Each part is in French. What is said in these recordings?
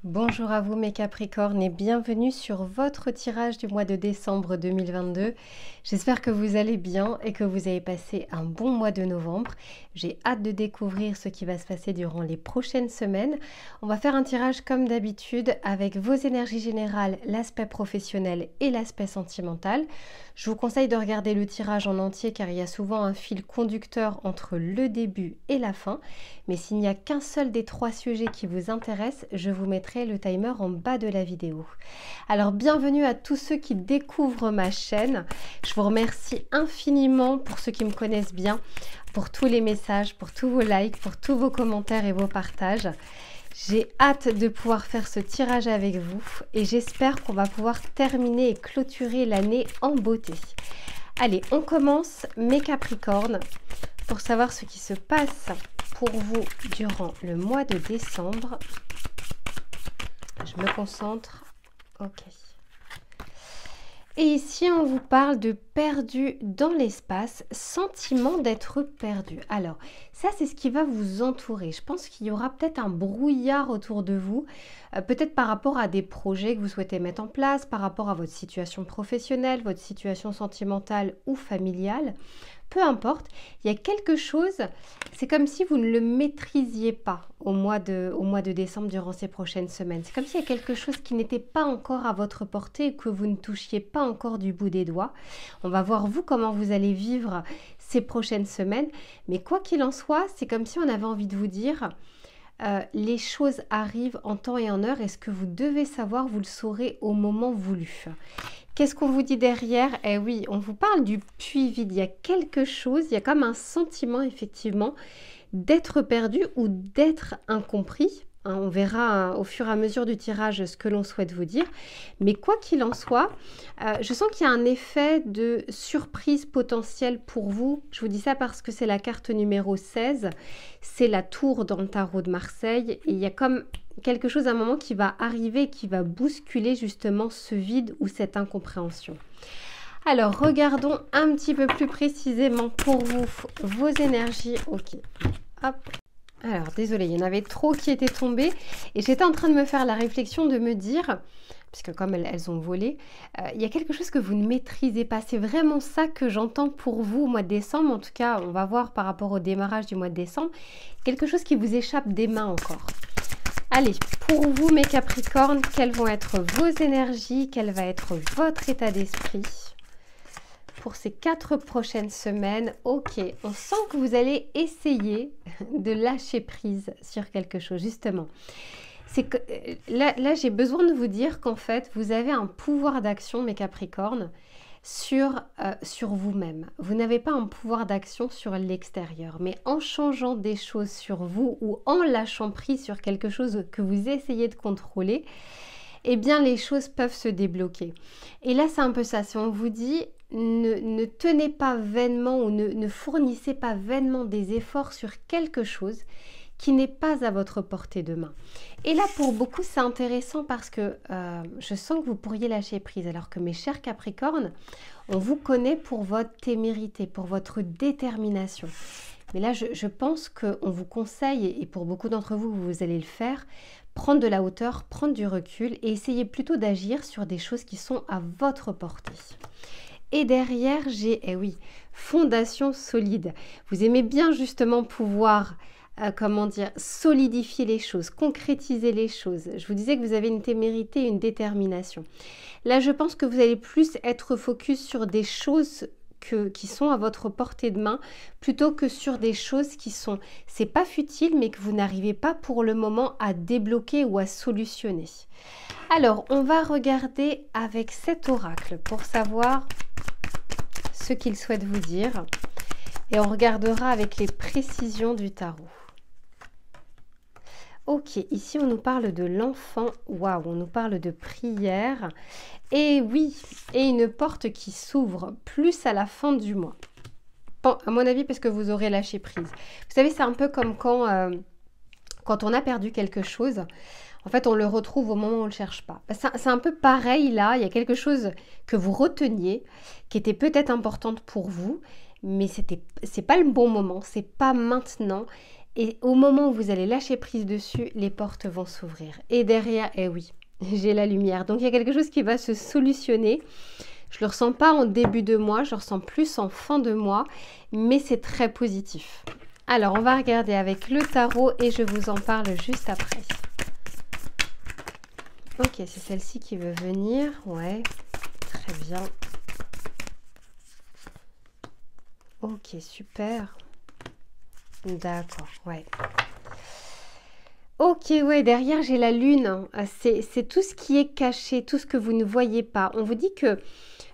Bonjour à vous mes Capricornes et bienvenue sur votre tirage du mois de décembre 2022. J'espère que vous allez bien et que vous avez passé un bon mois de novembre. J'ai hâte de découvrir ce qui va se passer durant les prochaines semaines. On va faire un tirage comme d'habitude avec vos énergies générales, l'aspect professionnel et l'aspect sentimental. Je vous conseille de regarder le tirage en entier car il y a souvent un fil conducteur entre le début et la fin. Mais s'il n'y a qu'un seul des trois sujets qui vous intéresse, je vous mettrai le timer en bas de la vidéo. Alors bienvenue à tous ceux qui découvrent ma chaîne. Je vous remercie infiniment pour ceux qui me connaissent bien, pour tous les messages, pour tous vos likes, pour tous vos commentaires et vos partages. J'ai hâte de pouvoir faire ce tirage avec vous et j'espère qu'on va pouvoir terminer et clôturer l'année en beauté. Allez, on commence mes Capricornes pour savoir ce qui se passe pour vous durant le mois de décembre. Je me concentre. Ok. Et ici, on vous parle de perdu dans l'espace, sentiment d'être perdu. Alors, ça, c'est ce qui va vous entourer. Je pense qu'il y aura peut-être un brouillard autour de vous, peut-être par rapport à des projets que vous souhaitez mettre en place, par rapport à votre situation professionnelle, votre situation sentimentale ou familiale. Peu importe, il y a quelque chose, c'est comme si vous ne le maîtrisiez pas au mois de décembre durant ces prochaines semaines. C'est comme s'il y a quelque chose qui n'était pas encore à votre portée et que vous ne touchiez pas encore du bout des doigts. On va voir vous comment vous allez vivre ces prochaines semaines. Mais quoi qu'il en soit, c'est comme si on avait envie de vous dire les choses arrivent en temps et en heure et ce que vous devez savoir, vous le saurez au moment voulu. Qu'est-ce qu'on vous dit derrière? Eh oui, on vous parle du puits vide. Il y a quelque chose, il y a comme un sentiment effectivement d'être perdu ou d'être incompris. On verra au fur et à mesure du tirage ce que l'on souhaite vous dire. Mais quoi qu'il en soit, je sens qu'il y a un effet de surprise potentielle pour vous. Je vous dis ça parce que c'est la carte numéro 16. C'est la tour dans le tarot de Marseille. Et il y a comme quelque chose à un moment qui va arriver, qui va bousculer justement ce vide ou cette incompréhension. Alors, regardons un petit peu plus précisément pour vous vos énergies. Ok, hop. Alors, désolée, il y en avait trop qui étaient tombés et j'étais en train de me faire la réflexion de me dire, puisque comme elles ont volé, il y a quelque chose que vous ne maîtrisez pas. C'est vraiment ça que j'entends pour vous au mois de décembre. En tout cas, on va voir par rapport au démarrage du mois de décembre. Quelque chose qui vous échappe des mains encore. Allez, pour vous mes Capricornes, quelles vont être vos énergies, quel va être votre état d'esprit pour ces 4 prochaines semaines? Ok, on sent que vous allez essayer de lâcher prise sur quelque chose, justement. C'est que là j'ai besoin de vous dire qu'en fait, vous avez un pouvoir d'action, mes Capricornes, sur vous-même. Vous n'avez pas un pouvoir d'action sur l'extérieur, mais en changeant des choses sur vous ou en lâchant prise sur quelque chose que vous essayez de contrôler, eh bien les choses peuvent se débloquer. Et là c'est un peu ça, si on vous dit ne tenez pas vainement ou ne fournissez pas vainement des efforts sur quelque chose qui n'est pas à votre portée de main. Et là, pour beaucoup, c'est intéressant parce que je sens que vous pourriez lâcher prise. Alors que mes chers Capricornes, on vous connaît pour votre témérité, pour votre détermination. Mais là, je pense qu'on vous conseille, et pour beaucoup d'entre vous, vous allez le faire, prendre de la hauteur, prendre du recul et essayer plutôt d'agir sur des choses qui sont à votre portée. Et derrière, j'ai, eh oui, fondation solide. Vous aimez bien justement pouvoir comment dire, solidifier les choses, concrétiser les choses. Je vous disais que vous avez une témérité et une détermination. Là, je pense que vous allez plus être focus sur des choses qui sont à votre portée de main plutôt que sur des choses qui sont, c'est pas futile, mais que vous n'arrivez pas pour le moment à débloquer ou à solutionner. Alors, on va regarder avec cet oracle pour savoir ce qu'il souhaite vous dire. Et on regardera avec les précisions du tarot. Ok, ici on nous parle de l'enfant, waouh, on nous parle de prière, et oui, et une porte qui s'ouvre plus à la fin du mois. Bon, à mon avis, parce que vous aurez lâché prise. Vous savez, c'est un peu comme quand on a perdu quelque chose, en fait, on le retrouve au moment où on ne le cherche pas. C'est un peu pareil là, il y a quelque chose que vous reteniez, qui était peut-être importante pour vous, mais c'est pas le bon moment, c'est pas maintenant. Et au moment où vous allez lâcher prise dessus, les portes vont s'ouvrir. Et derrière, eh oui, j'ai la lumière. Donc il y a quelque chose qui va se solutionner. Je ne le ressens pas en début de mois, je le ressens plus en fin de mois, mais c'est très positif. Alors, on va regarder avec le tarot et je vous en parle juste après. Ok, c'est celle-ci qui veut venir. Ouais, très bien. Ok, super. D'accord, ouais. Ok, ouais, derrière j'ai la lune. C'est tout ce qui est caché, tout ce que vous ne voyez pas. On vous dit que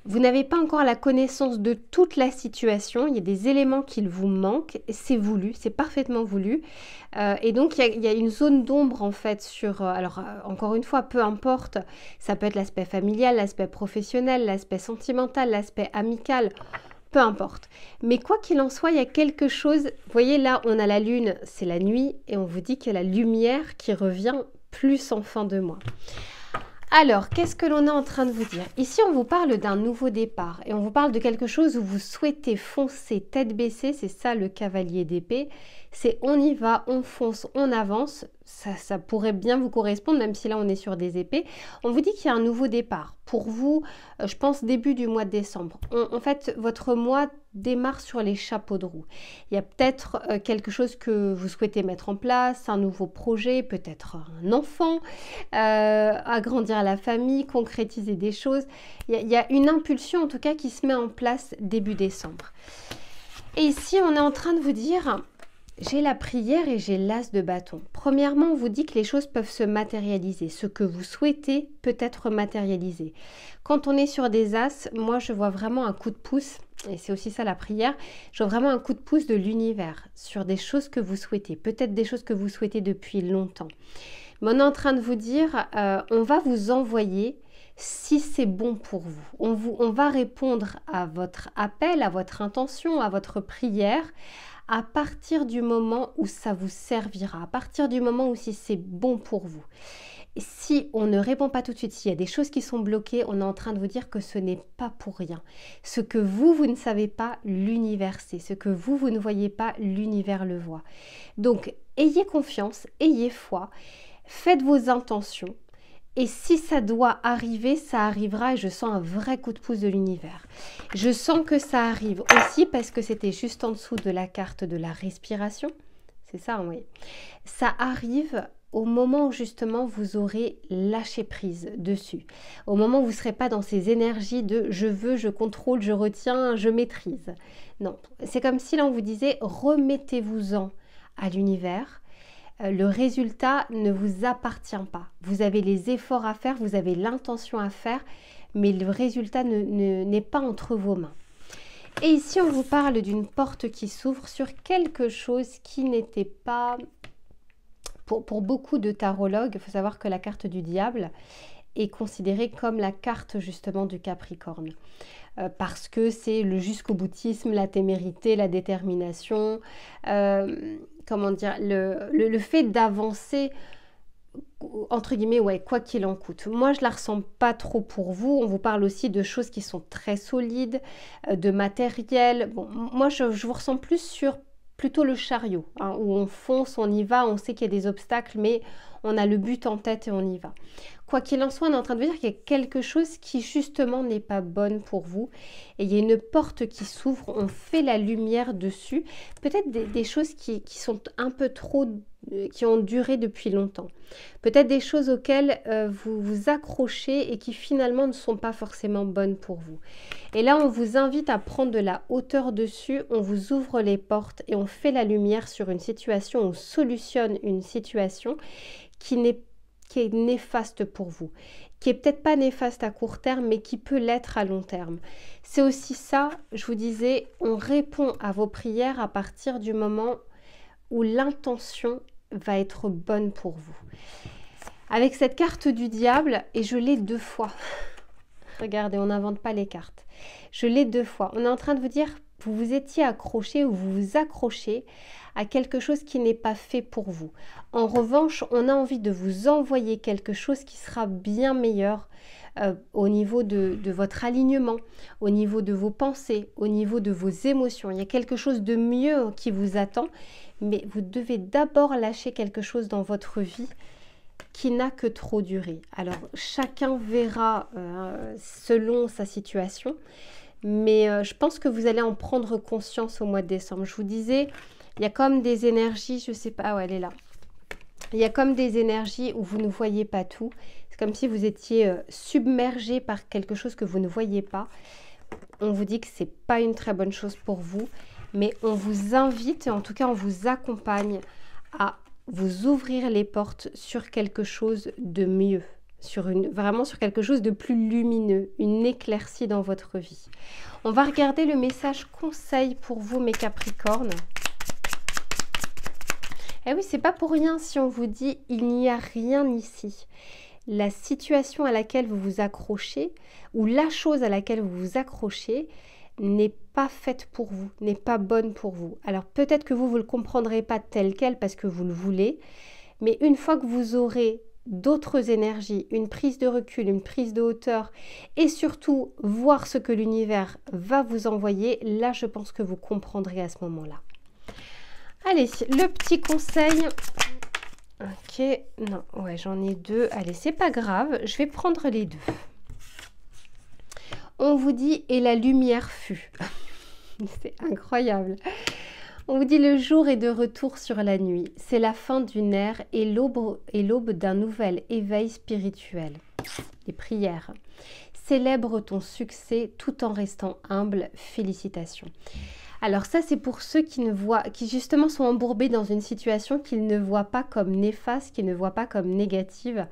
vous n'avez pas encore la connaissance de toute la situation. Il y a des éléments qu'il vous manquent. C'est voulu, c'est parfaitement voulu. Et donc il y a une zone d'ombre en fait sur... encore une fois, peu importe. Ça peut être l'aspect familial, l'aspect professionnel, l'aspect sentimental, l'aspect amical. Peu importe. Mais quoi qu'il en soit, il y a quelque chose... Vous voyez, là, on a la lune, c'est la nuit, et on vous dit qu'il y a la lumière qui revient plus en fin de mois. Alors, qu'est-ce que l'on est en train de vous dire? Ici, on vous parle d'un nouveau départ, et on vous parle de quelque chose où vous souhaitez foncer tête baissée, c'est ça le cavalier d'épée. C'est on y va, on fonce, on avance. Ça pourrait bien vous correspondre, même si là on est sur des épées. On vous dit qu'il y a un nouveau départ. Pour vous, je pense début du mois de décembre. En fait, votre mois démarre sur les chapeaux de roue. Il y a peut-être quelque chose que vous souhaitez mettre en place, un nouveau projet, peut-être un enfant, agrandir la famille, concrétiser des choses. Il y a une impulsion en tout cas qui se met en place début décembre. Et ici, on est en train de vous dire... J'ai la prière et j'ai l'as de bâton. Premièrement, on vous dit que les choses peuvent se matérialiser. Ce que vous souhaitez peut être matérialisé. Quand on est sur des as, moi je vois vraiment un coup de pouce, et c'est aussi ça la prière, je vois vraiment un coup de pouce de l'univers sur des choses que vous souhaitez. Peut-être des choses que vous souhaitez depuis longtemps. Mais on est en train de vous dire, on va vous envoyer si c'est bon pour vous. On va répondre à votre appel, à votre intention, à votre prière, à partir du moment où ça vous servira, à partir du moment où si c'est bon pour vous. Et si on ne répond pas tout de suite, s'il y a des choses qui sont bloquées, on est en train de vous dire que ce n'est pas pour rien. Ce que vous ne savez pas, l'univers sait. Ce que vous ne voyez pas, l'univers le voit. Donc, ayez confiance, ayez foi, faites vos intentions. Et si ça doit arriver, ça arrivera et je sens un vrai coup de pouce de l'univers. Je sens que ça arrive aussi parce que c'était juste en dessous de la carte de la respiration. C'est ça, oui. Ça arrive au moment où justement vous aurez lâché prise dessus. Au moment où vous ne serez pas dans ces énergies de je veux, je contrôle, je retiens, je maîtrise. Non, c'est comme si là on vous disait remettez-vous-en à l'univers. Le résultat ne vous appartient pas. Vous avez les efforts à faire, vous avez l'intention à faire, mais le résultat n'est pas entre vos mains. Et ici, on vous parle d'une porte qui s'ouvre sur quelque chose qui n'était pas... Pour beaucoup de tarologues, il faut savoir que la carte du diable est considérée comme la carte justement du Capricorne. Parce que c'est le jusqu'au boutisme, la témérité, la détermination, comment dire, le fait d'avancer, entre guillemets, ouais, quoi qu'il en coûte. Moi, je la ressens pas trop pour vous. On vous parle aussi de choses qui sont très solides, de matériel. Bon, moi, je vous ressens plus sur plutôt le chariot, hein, où on fonce, on y va, on sait qu'il y a des obstacles, mais on a le but en tête et on y va. Quoi qu'il en soit, on est en train de vous dire qu'il y a quelque chose qui justement n'est pas bonne pour vous. Et il y a une porte qui s'ouvre, on fait la lumière dessus. Peut-être des choses qui sont un peu trop, qui ont duré depuis longtemps. Peut-être des choses auxquelles vous vous accrochez et qui finalement ne sont pas forcément bonnes pour vous. Et là, on vous invite à prendre de la hauteur dessus, on vous ouvre les portes et on fait la lumière sur une situation, on solutionne une situation qui est néfaste pour vous, qui est peut-être pas néfaste à court terme, mais qui peut l'être à long terme. C'est aussi ça, je vous disais, on répond à vos prières à partir du moment où l'intention va être bonne pour vous. Avec cette carte du diable, et je l'ai 2 fois. Regardez, on n'invente pas les cartes. Je l'ai 2 fois. On est en train de vous dire, vous vous étiez accroché ou vous vous accrochez à quelque chose qui n'est pas fait pour vous. En revanche, on a envie de vous envoyer quelque chose qui sera bien meilleur au niveau de votre alignement, au niveau de vos pensées, au niveau de vos émotions. Il y a quelque chose de mieux qui vous attend, mais vous devez d'abord lâcher quelque chose dans votre vie qui n'a que trop duré. Alors, chacun verra selon sa situation, mais je pense que vous allez en prendre conscience au mois de décembre. Je vous disais, il y a comme des énergies, je ne sais pas, elle est là. Il y a comme des énergies où vous ne voyez pas tout. C'est comme si vous étiez submergé par quelque chose que vous ne voyez pas. On vous dit que ce n'est pas une très bonne chose pour vous, mais on vous invite, en tout cas on vous accompagne à vous ouvrir les portes sur quelque chose de mieux, vraiment sur quelque chose de plus lumineux, une éclaircie dans votre vie. On va regarder le message conseil pour vous, mes Capricornes. Eh oui, c'est pas pour rien si on vous dit il n'y a rien ici. La situation à laquelle vous vous accrochez ou la chose à laquelle vous vous accrochez n'est pas faite pour vous, n'est pas bonne pour vous. Alors peut-être que vous ne le comprendrez pas tel quel parce que vous le voulez, mais une fois que vous aurez d'autres énergies, une prise de recul, une prise de hauteur et surtout voir ce que l'univers va vous envoyer, là je pense que vous comprendrez à ce moment-là. Allez, le petit conseil. Ok, non, ouais, j'en ai deux. Allez, c'est pas grave, je vais prendre les deux. On vous dit « et la lumière fut ». C'est incroyable. On vous dit « le jour est de retour sur la nuit. C'est la fin d'une ère et l'aube d'un nouvel éveil spirituel. » Les prières. Célèbre ton succès tout en restant humble. Félicitations. Alors ça, c'est pour ceux qui justement sont embourbés dans une situation qu'ils ne voient pas comme néfaste, qu'ils ne voient pas comme négative.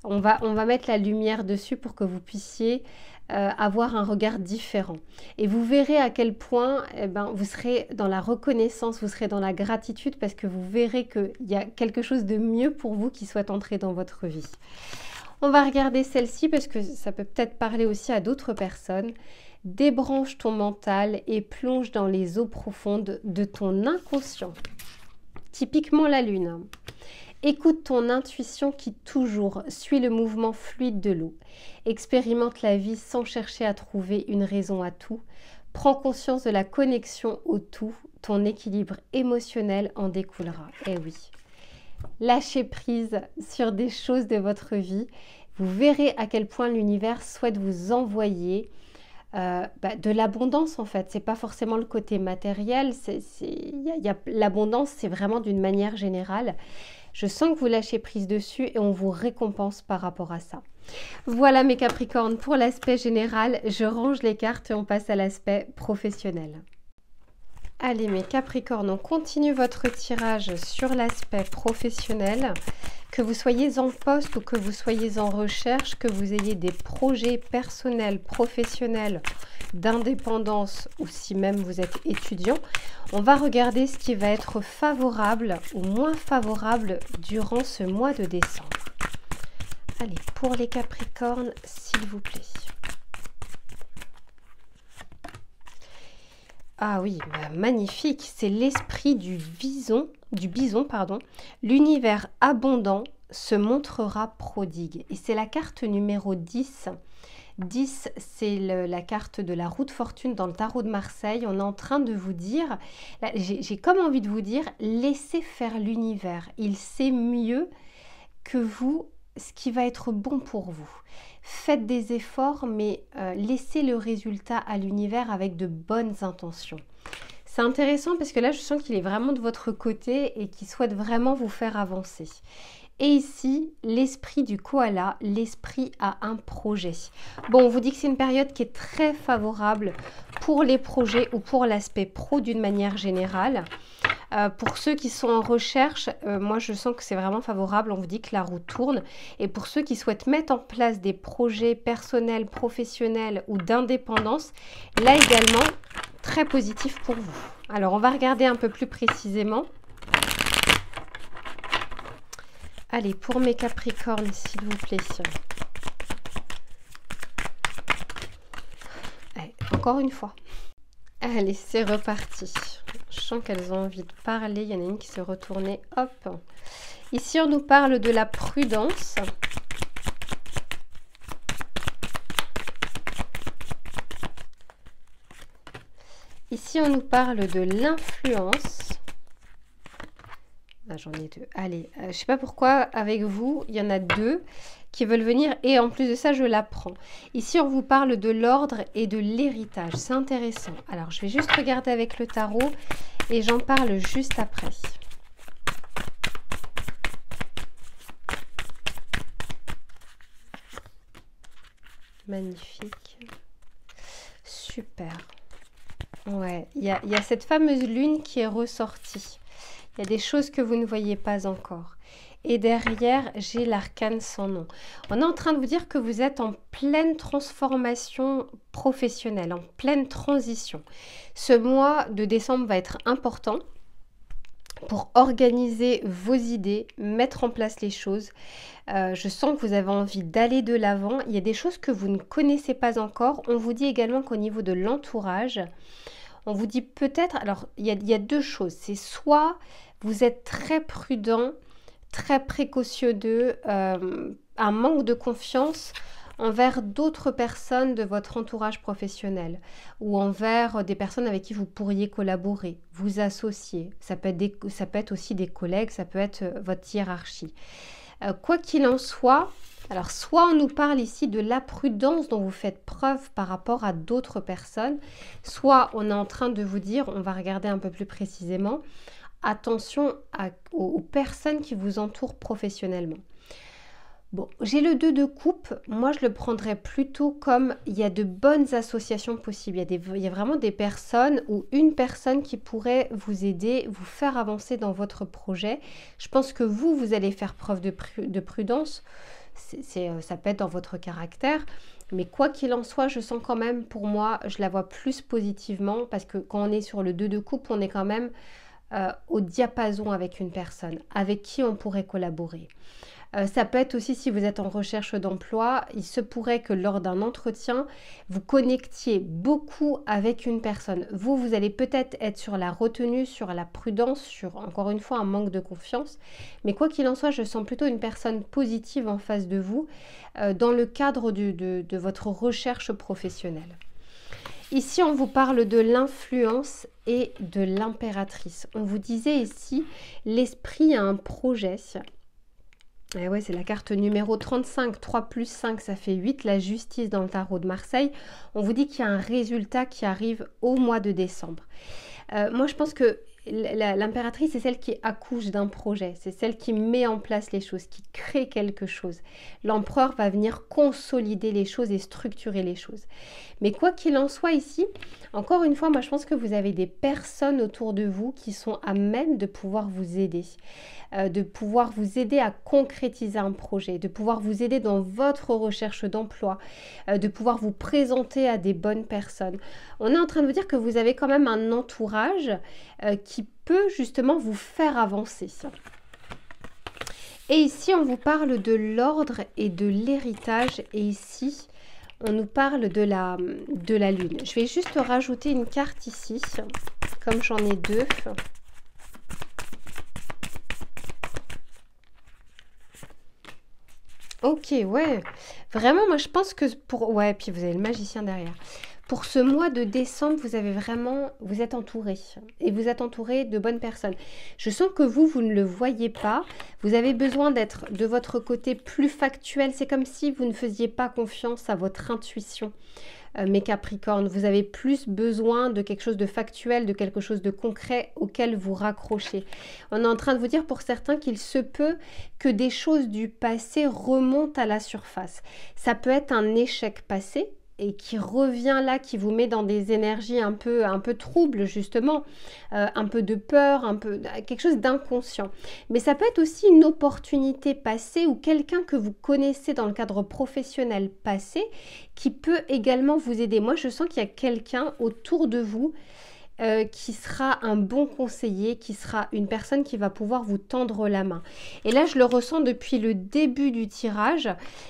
On va mettre la lumière dessus pour que vous puissiez avoir un regard différent. Et vous verrez à quel point vous serez dans la reconnaissance, vous serez dans la gratitude parce que vous verrez qu'il y a quelque chose de mieux pour vous qui soit entré dans votre vie. On va regarder celle-ci parce que ça peut peut-être parler aussi à d'autres personnes. Débranche ton mental et plonge dans les eaux profondes de ton inconscient. Typiquement la lune. Écoute ton intuition qui toujours suit le mouvement fluide de l'eau. Expérimente la vie sans chercher à trouver une raison à tout. Prends conscience de la connexion au tout. Ton équilibre émotionnel en découlera. Eh oui. Lâchez prise sur des choses de votre vie. Vous verrez à quel point l'univers souhaite vous envoyer de l'abondance en fait. C'est pas forcément le côté matériel, l'abondance c'est vraiment d'une manière générale. Je sens que vous lâchez prise dessus et on vous récompense par rapport à ça. Voilà mes Capricornes pour l'aspect général. Je range les cartes et on passe à l'aspect professionnel. Allez mes Capricornes, on continue votre tirage sur l'aspect professionnel. Que vous soyez en poste ou que vous soyez en recherche, que vous ayez des projets personnels, professionnels, d'indépendance ou si même vous êtes étudiant, on va regarder ce qui va être favorable ou moins favorable durant ce mois de décembre. Allez, pour les Capricornes, s'il vous plaît. Ah oui, magnifique, c'est l'esprit du bison, l'univers abondant se montrera prodigue. Et c'est la carte numéro 10. 10, c'est la carte de la roue de fortune dans le tarot de Marseille. On est en train de vous dire, j'ai comme envie de vous dire, laissez faire l'univers. Il sait mieux que vous ce qui va être bon pour vous. Faites des efforts, mais laissez le résultat à l'univers avec de bonnes intentions. C'est intéressant parce que là, je sens qu'il est vraiment de votre côté et qu'il souhaite vraiment vous faire avancer. Et ici, l'esprit du koala, l'esprit a un projet. Bon, on vous dit que c'est une période qui est très favorable pour les projets ou pour l'aspect pro d'une manière générale. Pour ceux qui sont en recherche, moi je sens que c'est vraiment favorable, on vous dit que la roue tourne. Et pour ceux qui souhaitent mettre en place des projets personnels, professionnels ou d'indépendance, là également, très positif pour vous. Alors on va regarder un peu plus précisément. Allez, pour mes Capricornes, s'il vous plaît. Allez, encore une fois. Allez, c'est reparti. Je sens qu'elles ont envie de parler. Il y en a une qui s'est retournée. Hop. Ici, on nous parle de la prudence. Ici, on nous parle de l'influence. Ah, j'en ai deux. Allez, je ne sais pas pourquoi, avec vous, il y en a deux qui veulent venir. Et en plus de ça, je l'apprends. Ici, on vous parle de l'ordre et de l'héritage. C'est intéressant. Alors, je vais juste regarder avec le tarot et j'en parle juste après. Magnifique. Super. Ouais, il y a cette fameuse lune qui est ressortie. Il y a des choses que vous ne voyez pas encore. Et derrière, j'ai l'arcane sans nom. On est en train de vous dire que vous êtes en pleine transformation professionnelle, en pleine transition. Ce mois de décembre va être important pour organiser vos idées, mettre en place les choses. Je sens que vous avez envie d'aller de l'avant. Il y a des choses que vous ne connaissez pas encore. On vous dit également qu'au niveau de l'entourage, on vous dit peut-être, alors il y a deux choses. C'est soit vous êtes très prudent, très précautionneux, un manque de confiance envers d'autres personnes de votre entourage professionnel ou envers des personnes avec qui vous pourriez collaborer, vous associer. Ça peut être aussi des collègues, ça peut être votre hiérarchie. Quoi qu'il en soit, alors soit on nous parle ici de la prudence dont vous faites preuve par rapport à d'autres personnes, soit on est en train de vous dire, on va regarder un peu plus précisément, attention aux personnes qui vous entourent professionnellement. Bon, j'ai le 2 de coupe, moi je le prendrais plutôt comme il y a de bonnes associations possibles, il y a vraiment des personnes ou une personne qui pourrait vous aider, vous faire avancer dans votre projet. Je pense que vous allez faire preuve de prudence, ça peut être dans votre caractère, mais quoi qu'il en soit, je sens quand même, pour moi, je la vois plus positivement parce que quand on est sur le 2 de coupe, on est quand même au diapason avec une personne avec qui on pourrait collaborer. Ça peut être aussi si vous êtes en recherche d'emploi, il se pourrait que lors d'un entretien, vous connectiez beaucoup avec une personne. Vous allez peut-être être sur la retenue, sur la prudence, sur encore une fois un manque de confiance. Mais quoi qu'il en soit, je sens plutôt une personne positive en face de vous dans le cadre de votre recherche professionnelle. Ici, on vous parle de l'influence et de l'impératrice. On vous disait ici, l'esprit a un projet. Et ouais, c'est la carte numéro 35, 3 plus 5, ça fait 8, la justice dans le tarot de Marseille. On vous dit qu'il y a un résultat qui arrive au mois de décembre. Moi, je pense que l'impératrice, c'est celle qui accouche d'un projet, c'est celle qui met en place les choses, qui crée quelque chose. L'empereur va venir consolider les choses et structurer les choses. Mais quoi qu'il en soit ici, encore une fois, moi je pense que vous avez des personnes autour de vous qui sont à même de pouvoir vous aider. De pouvoir vous aider à concrétiser un projet, de pouvoir vous aider dans votre recherche d'emploi, de pouvoir vous présenter à des bonnes personnes. On est en train de vous dire que vous avez quand même un entourage qui peut justement vous faire avancer. Et ici, on vous parle de l'ordre et de l'héritage. Et ici, on nous parle de la lune. Je vais juste rajouter une carte ici, comme j'en ai deux. Ok, ouais. Vraiment, moi, je pense que pour... Ouais, puis vous avez le magicien derrière. Pour ce mois de décembre, vous êtes entouré. Et vous êtes entouré de bonnes personnes. Je sens que vous ne le voyez pas. Vous avez besoin d'être de votre côté plus factuel. C'est comme si vous ne faisiez pas confiance à votre intuition. Mes Capricornes, vous avez plus besoin de quelque chose de factuel, de quelque chose de concret auquel vous raccrochez. On est en train de vous dire pour certains qu'il se peut que des choses du passé remontent à la surface. Ça peut être un échec passé et qui revient là, qui vous met dans des énergies un peu troubles justement, un peu de peur, quelque chose d'inconscient. Mais ça peut être aussi une opportunité passée ou quelqu'un que vous connaissez dans le cadre professionnel passé qui peut également vous aider. Moi, je sens qu'il y a quelqu'un autour de vous qui sera un bon conseiller, qui sera une personne qui va pouvoir vous tendre la main. Et là, je le ressens depuis le début du tirage.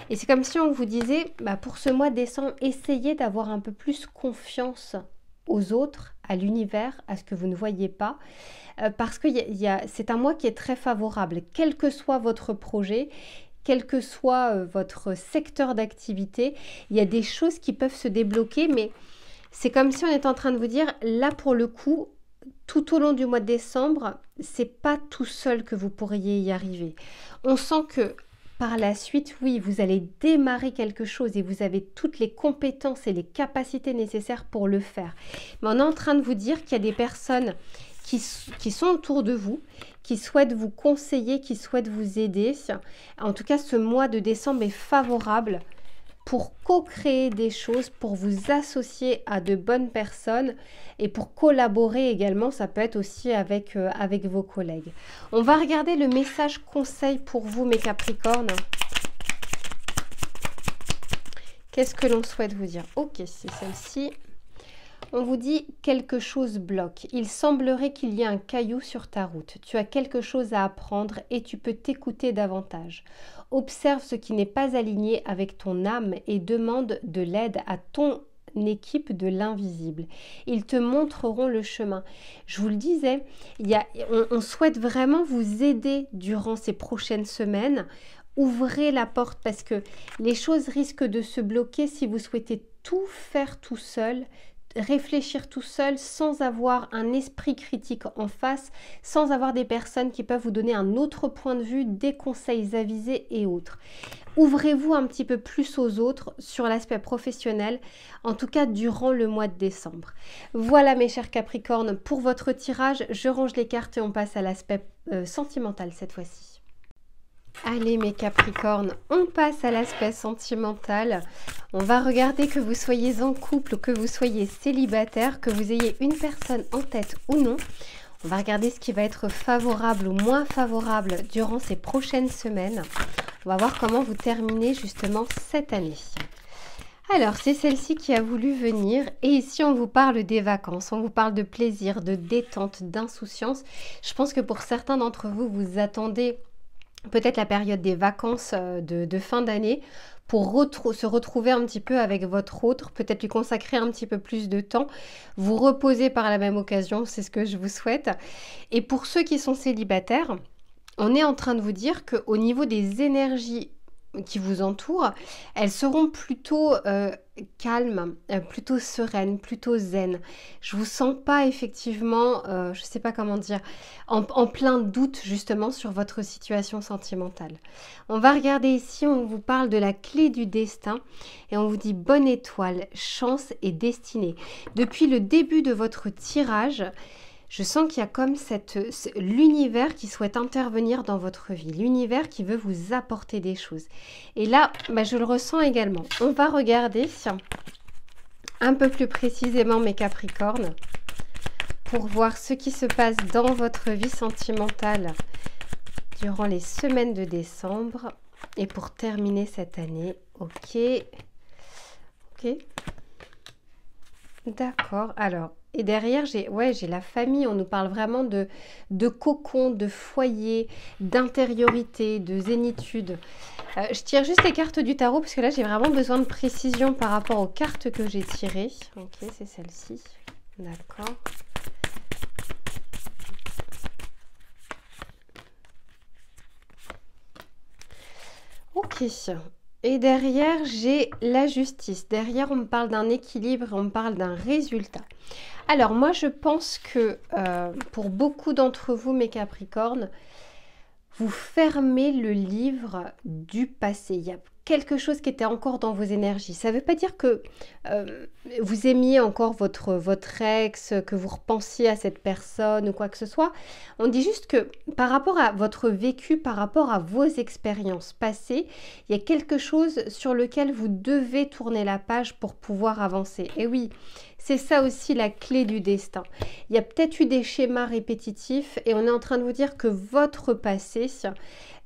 Et c'est comme si on vous disait, pour ce mois de décembre, essayez d'avoir un peu plus confiance aux autres, à l'univers, à ce que vous ne voyez pas, parce que c'est un mois qui est très favorable, quel que soit votre projet, quel que soit votre secteur d'activité, il y a des choses qui peuvent se débloquer, mais c'est comme si on était en train de vous dire, là pour le coup, tout au long du mois de décembre, c'est pas tout seul que vous pourriez y arriver. On sent que par la suite, oui, vous allez démarrer quelque chose et vous avez toutes les compétences et les capacités nécessaires pour le faire. Mais on est en train de vous dire qu'il y a des personnes qui sont autour de vous, qui souhaitent vous conseiller, qui souhaitent vous aider. En tout cas, ce mois de décembre est favorable pour co-créer des choses, pour vous associer à de bonnes personnes et pour collaborer également, ça peut être aussi avec vos collègues. On va regarder le message conseil pour vous, mes Capricornes. Qu'est-ce que l'on souhaite vous dire? Ok, c'est celle-ci. On vous dit quelque chose bloque. Il semblerait qu'il y ait un caillou sur ta route. Tu as quelque chose à apprendre et tu peux t'écouter davantage. Observe ce qui n'est pas aligné avec ton âme et demande de l'aide à ton équipe de l'invisible. Ils te montreront le chemin. Je vous le disais, on souhaite vraiment vous aider durant ces prochaines semaines. Ouvrez la porte parce que les choses risquent de se bloquer si vous souhaitez tout faire tout seul, réfléchir tout seul sans avoir un esprit critique en face, sans avoir des personnes qui peuvent vous donner un autre point de vue, des conseils avisés et autres. Ouvrez-vous un petit peu plus aux autres sur l'aspect professionnel, en tout cas durant le mois de décembre. Voilà mes chers Capricornes, pour votre tirage, je range les cartes et on passe à l'aspect sentimental cette fois-ci. Allez mes Capricornes, on passe à l'aspect sentimental. On va regarder que vous soyez en couple ou que vous soyez célibataire, que vous ayez une personne en tête ou non. On va regarder ce qui va être favorable ou moins favorable durant ces prochaines semaines. On va voir comment vous terminez justement cette année. Alors, c'est celle-ci qui a voulu venir et ici on vous parle des vacances, on vous parle de plaisir, de détente, d'insouciance. Je pense que pour certains d'entre vous, vous attendez peut-être la période des vacances de fin d'année pour se retrouver un petit peu avec votre autre, peut-être lui consacrer un petit peu plus de temps, vous reposer par la même occasion, c'est ce que je vous souhaite. Et pour ceux qui sont célibataires, on est en train de vous dire qu'au niveau des énergies qui vous entourent, elles seront plutôt calmes, plutôt sereines, plutôt zen. Je vous sens pas effectivement, je sais pas comment dire, en plein doute justement sur votre situation sentimentale. On va regarder ici, on vous parle de la clé du destin et on vous dit bonne étoile, chance et destinée. Depuis le début de votre tirage, je sens qu'il y a comme l'univers qui souhaite intervenir dans votre vie, l'univers qui veut vous apporter des choses. Et là, je le ressens également. On va regarder un peu plus précisément mes Capricornes pour voir ce qui se passe dans votre vie sentimentale durant les semaines de décembre et pour terminer cette année. Ok. D'accord. Alors, et derrière, j'ai la famille. On nous parle vraiment de cocon, de foyer, d'intériorité, de zénitude. Je tire juste les cartes du tarot parce que là, j'ai vraiment besoin de précision par rapport aux cartes que j'ai tirées. Ok, c'est celle-ci. D'accord. Ok. Et derrière, j'ai la justice. Derrière, on me parle d'un équilibre, on me parle d'un résultat. Alors, moi, je pense que pour beaucoup d'entre vous, mes Capricornes, vous fermez le livre du passé. Il y a quelque chose qui était encore dans vos énergies. Ça ne veut pas dire que vous aimiez encore votre ex, que vous repensiez à cette personne ou quoi que ce soit. On dit juste que par rapport à votre vécu, par rapport à vos expériences passées, il y a quelque chose sur lequel vous devez tourner la page pour pouvoir avancer. Et oui, c'est ça aussi la clé du destin. Il y a peut-être eu des schémas répétitifs et on est en train de vous dire que votre passé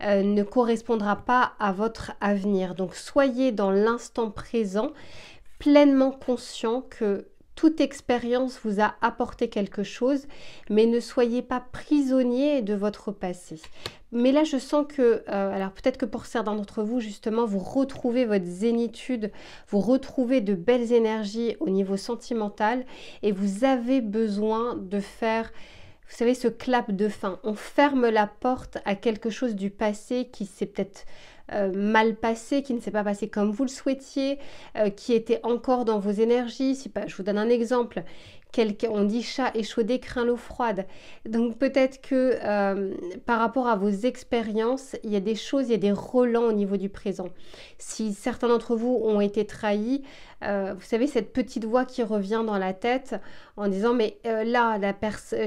ne correspondra pas à votre avenir. Donc soyez dans l'instant présent, pleinement conscient que Toute expérience vous a apporté quelque chose, mais ne soyez pas prisonnier de votre passé. Mais là, je sens que, alors peut-être que pour certains d'entre vous, justement, vous retrouvez votre zénitude, vous retrouvez de belles énergies au niveau sentimental et vous avez besoin de faire, vous savez, ce clap de fin. On ferme la porte à quelque chose du passé qui s'est peut-être mal passé, qui ne s'est pas passé comme vous le souhaitiez, qui était encore dans vos énergies. Si pas, je vous donne un exemple. On dit chat échaudé craint l'eau froide. Donc peut-être que par rapport à vos expériences, il y a des choses, il y a des relents au niveau du présent. Si certains d'entre vous ont été trahis, vous savez, cette petite voix qui revient dans la tête en disant mais là,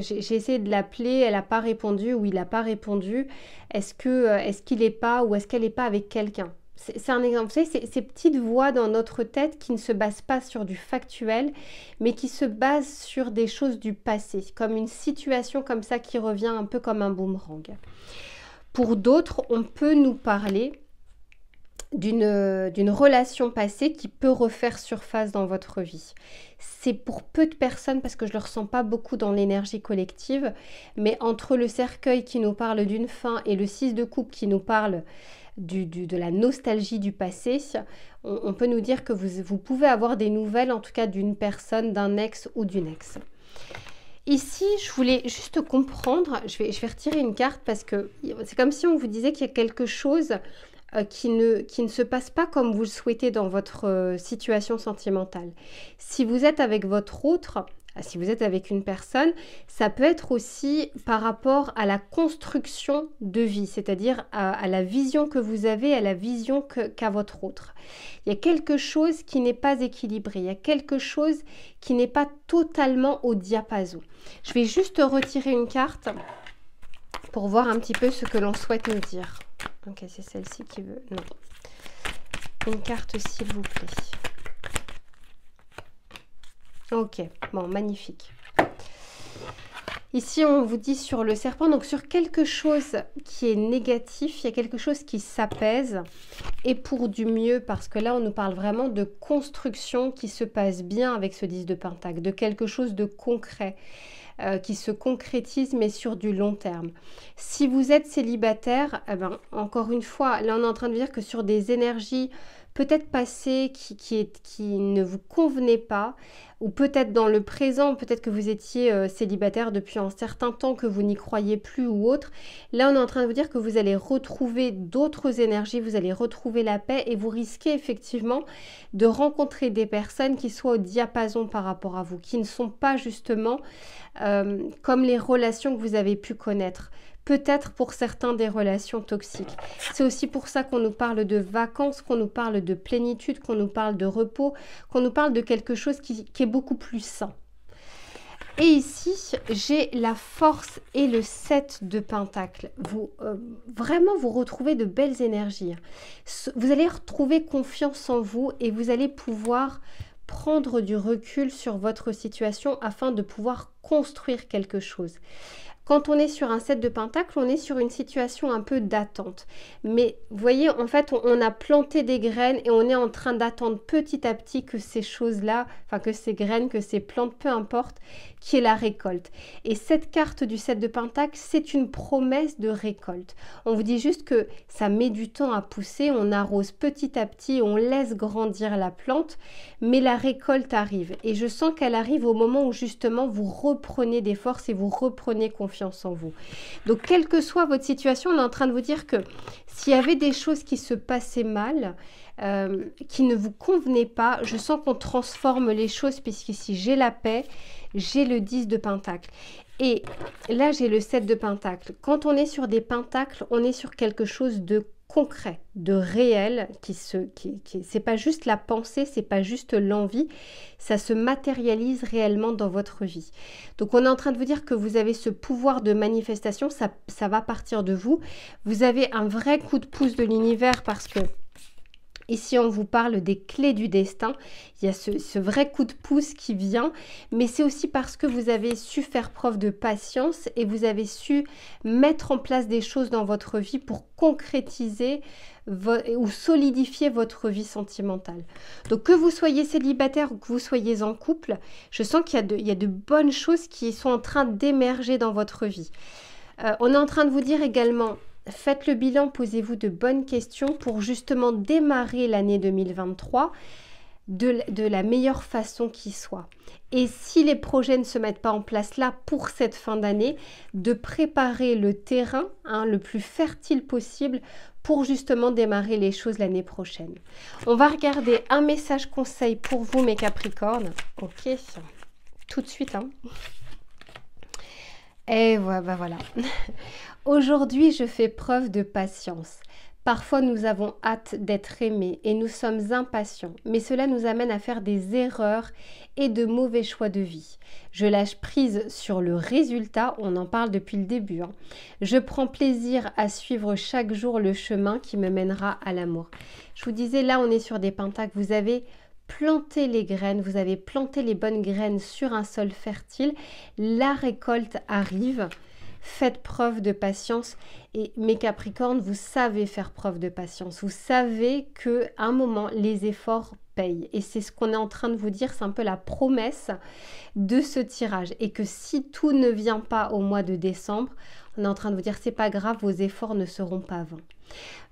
j'ai essayé de l'appeler, elle n'a pas répondu ou il n'a pas répondu. Est-ce qu'il n'est pas ou est-ce qu'elle n'est pas avec quelqu'un? C'est un exemple. Vous savez, ces petites voix dans notre tête qui ne se basent pas sur du factuel, mais qui se basent sur des choses du passé, comme une situation comme ça qui revient un peu comme un boomerang. Pour d'autres, on peut nous parler d'une relation passée qui peut refaire surface dans votre vie. C'est pour peu de personnes parce que je ne le ressens pas beaucoup dans l'énergie collective, mais entre le cercueil qui nous parle d'une fin et le 6 de coupe qui nous parle de la nostalgie du passé, on peut nous dire que vous pouvez avoir des nouvelles, en tout cas d'une personne, d'un ex ou d'une ex. Ici, je voulais juste comprendre, je vais retirer une carte parce que c'est comme si on vous disait qu'il y a quelque chose qui ne se passe pas comme vous le souhaitez dans votre situation sentimentale. Si vous êtes avec votre autre, si vous êtes avec une personne, ça peut être aussi par rapport à la construction de vie, c'est-à-dire à la vision que vous avez, à la vision qu'a votre autre. Il y a quelque chose qui n'est pas équilibré, il y a quelque chose qui n'est pas totalement au diapason. Je vais juste retirer une carte pour voir un petit peu ce que l'on souhaite nous dire. Ok, c'est celle-ci qui veut... Non. Une carte, s'il vous plaît. Ok, bon, magnifique. Ici, on vous dit sur le serpent, donc sur quelque chose qui est négatif, il y a quelque chose qui s'apaise et pour du mieux, parce que là, on nous parle vraiment de construction qui se passe bien avec ce 10 de Pentacle, de quelque chose de concret. Qui se concrétise mais sur du long terme. Si vous êtes célibataire, eh ben, encore une fois, là on est en train de dire que sur des énergies peut-être passées qui ne vous convenaient pas, ou peut-être dans le présent, peut-être que vous étiez célibataire depuis un certain temps, que vous n'y croyez plus ou autre, là on est en train de vous dire que vous allez retrouver d'autres énergies, vous allez retrouver la paix et vous risquez effectivement de rencontrer des personnes qui soient au diapason par rapport à vous, qui ne sont pas justement comme les relations que vous avez pu connaître. Peut-être pour certains des relations toxiques. C'est aussi pour ça qu'on nous parle de vacances, qu'on nous parle de plénitude, qu'on nous parle de repos, qu'on nous parle de quelque chose qui est beaucoup plus sain. Et ici, j'ai la force et le 7 de Pentacle. Vraiment, vous retrouvez de belles énergies. Vous allez retrouver confiance en vous et vous allez pouvoir prendre du recul sur votre situation afin de pouvoir construire quelque chose. Quand on est sur un 7 de Pentacle, on est sur une situation un peu d'attente. Mais vous voyez, en fait, on a planté des graines et on est en train d'attendre petit à petit que ces choses-là, enfin que ces graines, que ces plantes, peu importe, qui est la récolte. Et cette carte du 7 de Pentacle, c'est une promesse de récolte. On vous dit juste que ça met du temps à pousser, on arrose petit à petit, on laisse grandir la plante, mais la récolte arrive. Et je sens qu'elle arrive au moment où justement vous reprenez des forces et vous reprenez confiance en vous. Donc, quelle que soit votre situation, on est en train de vous dire que s'il y avait des choses qui se passaient mal, qui ne vous convenaient pas, je sens qu'on transforme les choses puisqu'ici j'ai la paix, j'ai le 10 de Pentacle. Et là, j'ai le 7 de Pentacle. Quand on est sur des pentacles, on est sur quelque chose de concret, de réel, c'est pas juste la pensée, c'est pas juste l'envie, ça se matérialise réellement dans votre vie. Donc on est en train de vous dire que vous avez ce pouvoir de manifestation, ça va partir de vous. Vous avez un vrai coup de pouce de l'univers parce que Ici, on vous parle des clés du destin. Il y a ce vrai coup de pouce qui vient, mais c'est aussi parce que vous avez su faire preuve de patience et vous avez su mettre en place des choses dans votre vie pour concrétiser ou solidifier votre vie sentimentale. Donc, que vous soyez célibataire ou que vous soyez en couple, je sens qu'il y a de bonnes choses qui sont en train d'émerger dans votre vie. On est en train de vous dire également... Faites le bilan, posez-vous de bonnes questions pour justement démarrer l'année 2023 de la meilleure façon qui soit. Et si les projets ne se mettent pas en place là pour cette fin d'année, de préparer le terrain le plus fertile possible pour justement démarrer les choses l'année prochaine. On va regarder un message conseil pour vous mes Capricornes. Ok, tout de suite. Et voilà. Aujourd'hui, je fais preuve de patience. Parfois, nous avons hâte d'être aimés et nous sommes impatients, mais cela nous amène à faire des erreurs et de mauvais choix de vie. Je lâche prise sur le résultat, on en parle depuis le début. Je prends plaisir à suivre chaque jour le chemin qui me mènera à l'amour. Je vous disais, là, on est sur des pentacles. Vous avez planté les graines, vous avez planté les bonnes graines sur un sol fertile. La récolte arrive. Faites preuve de patience et mes Capricornes, vous savez faire preuve de patience. Vous savez qu'à un moment, les efforts payent. Et c'est ce qu'on est en train de vous dire, c'est un peu la promesse de ce tirage. Et que si tout ne vient pas au mois de décembre, on est en train de vous dire, c'est pas grave, vos efforts ne seront pas vains.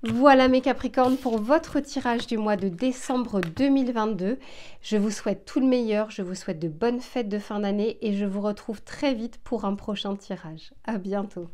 Voilà mes Capricornes pour votre tirage du mois de décembre 2022. Je vous souhaite tout le meilleur, je vous souhaite de bonnes fêtes de fin d'année et je vous retrouve très vite pour un prochain tirage. À bientôt.